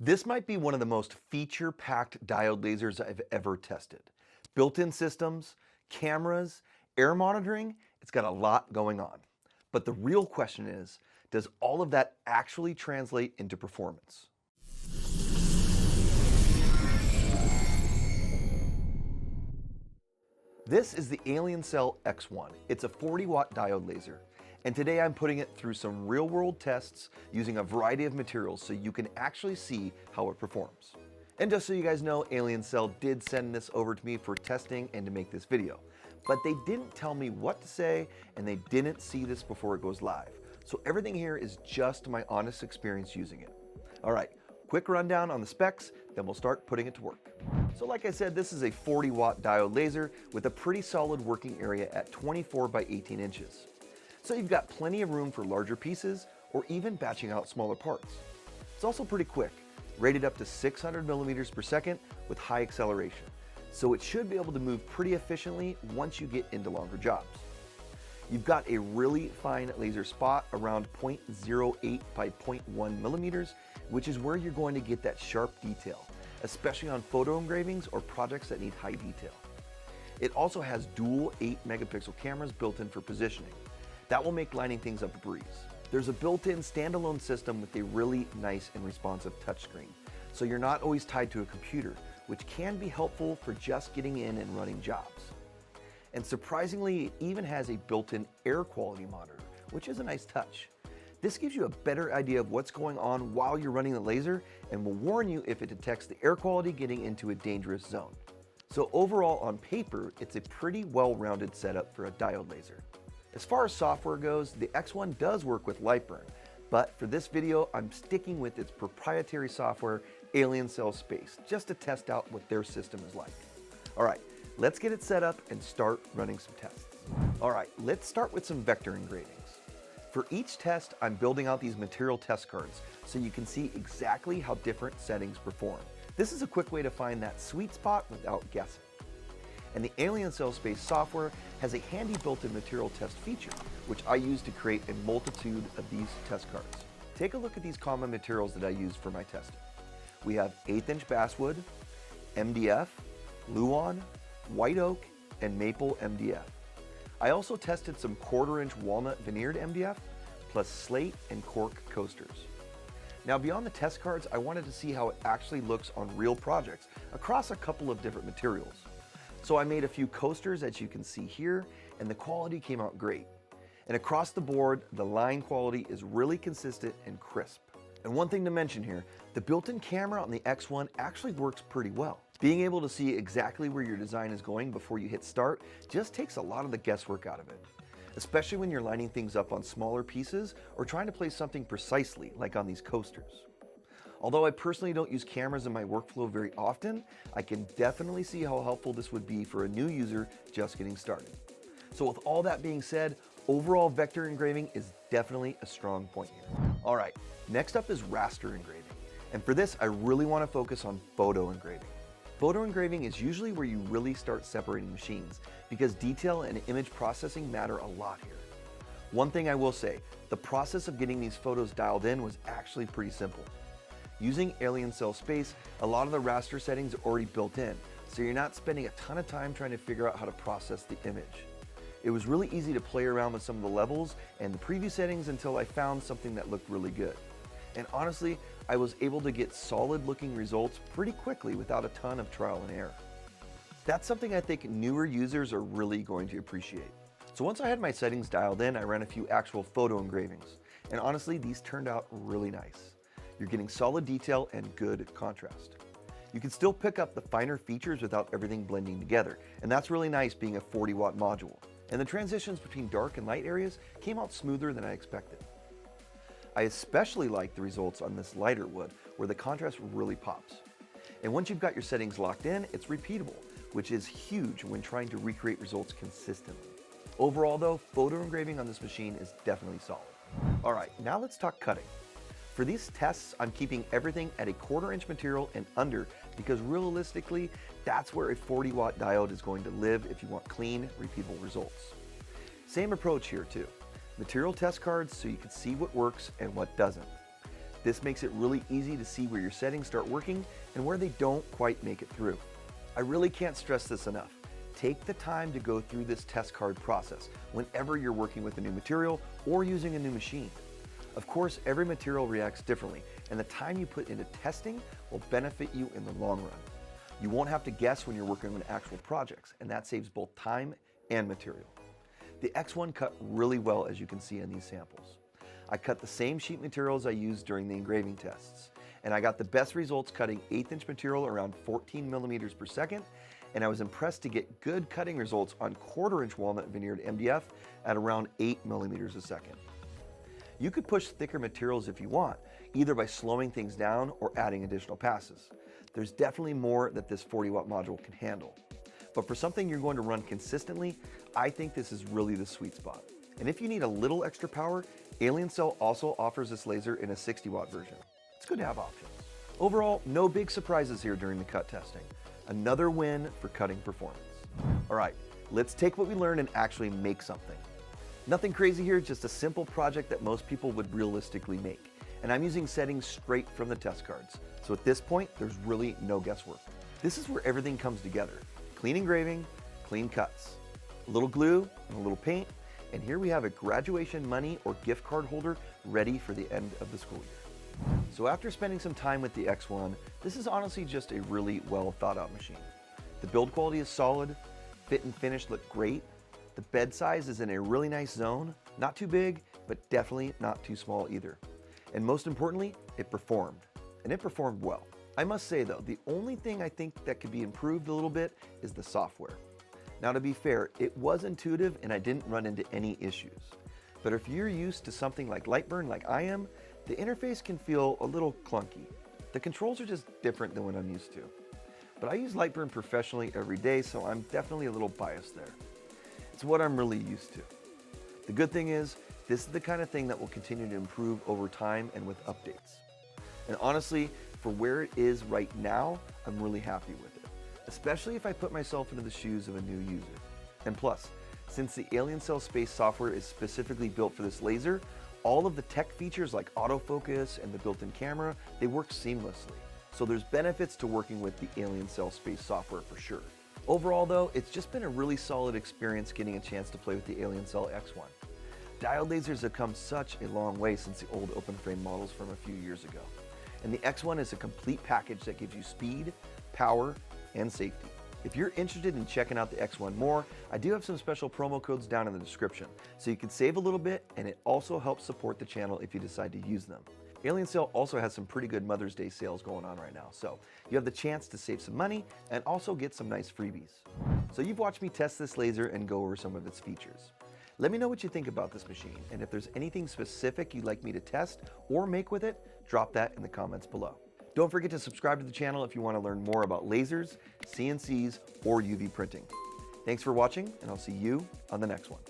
This might be one of the most feature-packed diode lasers I've ever tested. Built-in systems, cameras, air monitoring, it's got a lot going on. But the real question is, does all of that actually translate into performance? This is the Aliencell X1. It's a 40-watt diode laser. And today I'm putting it through some real-world tests using a variety of materials so you can actually see how it performs. And just so you guys know, Aliencell did send this over to me for testing and to make this video. But they didn't tell me what to say, and they didn't see this before it goes live. So everything here is just my honest experience using it. All right, quick rundown on the specs, then we'll start putting it to work. So like I said, this is a 40-watt diode laser with a pretty solid working area at 24 by 18 inches. So you've got plenty of room for larger pieces or even batching out smaller parts. It's also pretty quick, rated up to 600 millimeters per second with high acceleration. So it should be able to move pretty efficiently once you get into longer jobs. You've got a really fine laser spot around 0.08 by 0.1 millimeters, which is where you're going to get that sharp detail, especially on photo engravings or projects that need high detail. It also has dual 8-megapixel cameras built in for positioning. That will make lining things up a breeze. There's a built-in standalone system with a really nice and responsive touchscreen, so you're not always tied to a computer, which can be helpful for just getting in and running jobs. And surprisingly, it even has a built-in air quality monitor, which is a nice touch. This gives you a better idea of what's going on while you're running the laser and will warn you if it detects the air quality getting into a dangerous zone. So overall, on paper, it's a pretty well-rounded setup for a diode laser. As far as software goes, the X1 does work with Lightburn, but for this video, I'm sticking with its proprietary software, Aliencell Space, just to test out what their system is like. All right, let's get it set up and start running some tests. All right, let's start with some vector engravings. For each test, I'm building out these material test cards so you can see exactly how different settings perform. This is a quick way to find that sweet spot without guessing. And the Aliencell Space software has a handy built-in material test feature, which I use to create a multitude of these test cards. Take a look at these common materials that I use for my testing. We have 1/8-inch basswood, MDF, Luan, white oak, and maple MDF. I also tested some 1/4-inch walnut veneered MDF, plus slate and cork coasters. Now beyond the test cards, I wanted to see how it actually looks on real projects across a couple of different materials. So I made a few coasters, as you can see here, and the quality came out great. And across the board, the line quality is really consistent and crisp. And one thing to mention here, the built-in camera on the X1 actually works pretty well. Being able to see exactly where your design is going before you hit start just takes a lot of the guesswork out of it, especially when you're lining things up on smaller pieces or trying to place something precisely, like on these coasters. Although I personally don't use cameras in my workflow very often, I can definitely see how helpful this would be for a new user just getting started. So with all that being said, overall vector engraving is definitely a strong point here. All right, next up is raster engraving. And for this, I really want to focus on photo engraving. Photo engraving is usually where you really start separating machines because detail and image processing matter a lot here. One thing I will say, the process of getting these photos dialed in was actually pretty simple. Using Aliencell Space, a lot of the raster settings are already built in, so you're not spending a ton of time trying to figure out how to process the image. It was really easy to play around with some of the levels and the preview settings until I found something that looked really good. And honestly, I was able to get solid looking results pretty quickly without a ton of trial and error. That's something I think newer users are really going to appreciate. So once I had my settings dialed in, I ran a few actual photo engravings. And honestly, these turned out really nice. You're getting solid detail and good contrast. You can still pick up the finer features without everything blending together, and that's really nice being a 40-watt module. And the transitions between dark and light areas came out smoother than I expected. I especially like the results on this lighter wood, where the contrast really pops. And once you've got your settings locked in, it's repeatable, which is huge when trying to recreate results consistently. Overall though, photo engraving on this machine is definitely solid. All right, now let's talk cutting. For these tests, I'm keeping everything at a 1/4-inch material and under because realistically, that's where a 40-watt diode is going to live if you want clean, repeatable results. Same approach here too. Material test cards so you can see what works and what doesn't. This makes it really easy to see where your settings start working and where they don't quite make it through. I really can't stress this enough. Take the time to go through this test card process whenever you're working with a new material or using a new machine. Of course, every material reacts differently, and the time you put into testing will benefit you in the long run. You won't have to guess when you're working on actual projects, and that saves both time and material. The X1 cut really well, as you can see in these samples. I cut the same sheet materials I used during the engraving tests, and I got the best results cutting 1/8" material around 14 millimeters per second, and I was impressed to get good cutting results on 1/4" walnut veneered MDF at around 8 millimeters a second. You could push thicker materials if you want, either by slowing things down or adding additional passes. There's definitely more that this 40-watt module can handle. But for something you're going to run consistently, I think this is really the sweet spot. And if you need a little extra power, Aliencell also offers this laser in a 60-watt version. It's good to have options. Overall, no big surprises here during the cut testing. Another win for cutting performance. All right, let's take what we learned and actually make something. Nothing crazy here, just a simple project that most people would realistically make. And I'm using settings straight from the test cards. So at this point, there's really no guesswork. This is where everything comes together. Clean engraving, clean cuts, a little glue and a little paint, and here we have a graduation money or gift card holder ready for the end of the school year. So after spending some time with the X1, this is honestly just a really well thought out machine. The build quality is solid, fit and finish look great, the bed size is in a really nice zone, not too big, but definitely not too small either. And most importantly, it performed, and it performed well. I must say though, the only thing I think that could be improved a little bit is the software. Now to be fair, it was intuitive and I didn't run into any issues. But if you're used to something like Lightburn like I am, the interface can feel a little clunky. The controls are just different than what I'm used to. But I use Lightburn professionally every day, so I'm definitely a little biased there. It's what I'm really used to. The good thing is, this is the kind of thing that will continue to improve over time and with updates. And honestly, for where it is right now, I'm really happy with it, especially if I put myself into the shoes of a new user. And plus, since the Aliencell Space software is specifically built for this laser, all of the tech features like autofocus and the built-in camera, they work seamlessly. So there's benefits to working with the Aliencell Space software for sure. Overall though, it's just been a really solid experience getting a chance to play with the Aliencell X1. Diode lasers have come such a long way since the old open frame models from a few years ago. And the X1 is a complete package that gives you speed, power, and safety. If you're interested in checking out the X1 more, I do have some special promo codes down in the description, so you can save a little bit, and it also helps support the channel if you decide to use them. Aliencell also has some pretty good Mother's Day sales going on right now, so you have the chance to save some money and also get some nice freebies. So you've watched me test this laser and go over some of its features. Let me know what you think about this machine, and if there's anything specific you'd like me to test or make with it, drop that in the comments below. Don't forget to subscribe to the channel if you want to learn more about lasers, CNCs, or UV printing. Thanks for watching, and I'll see you on the next one.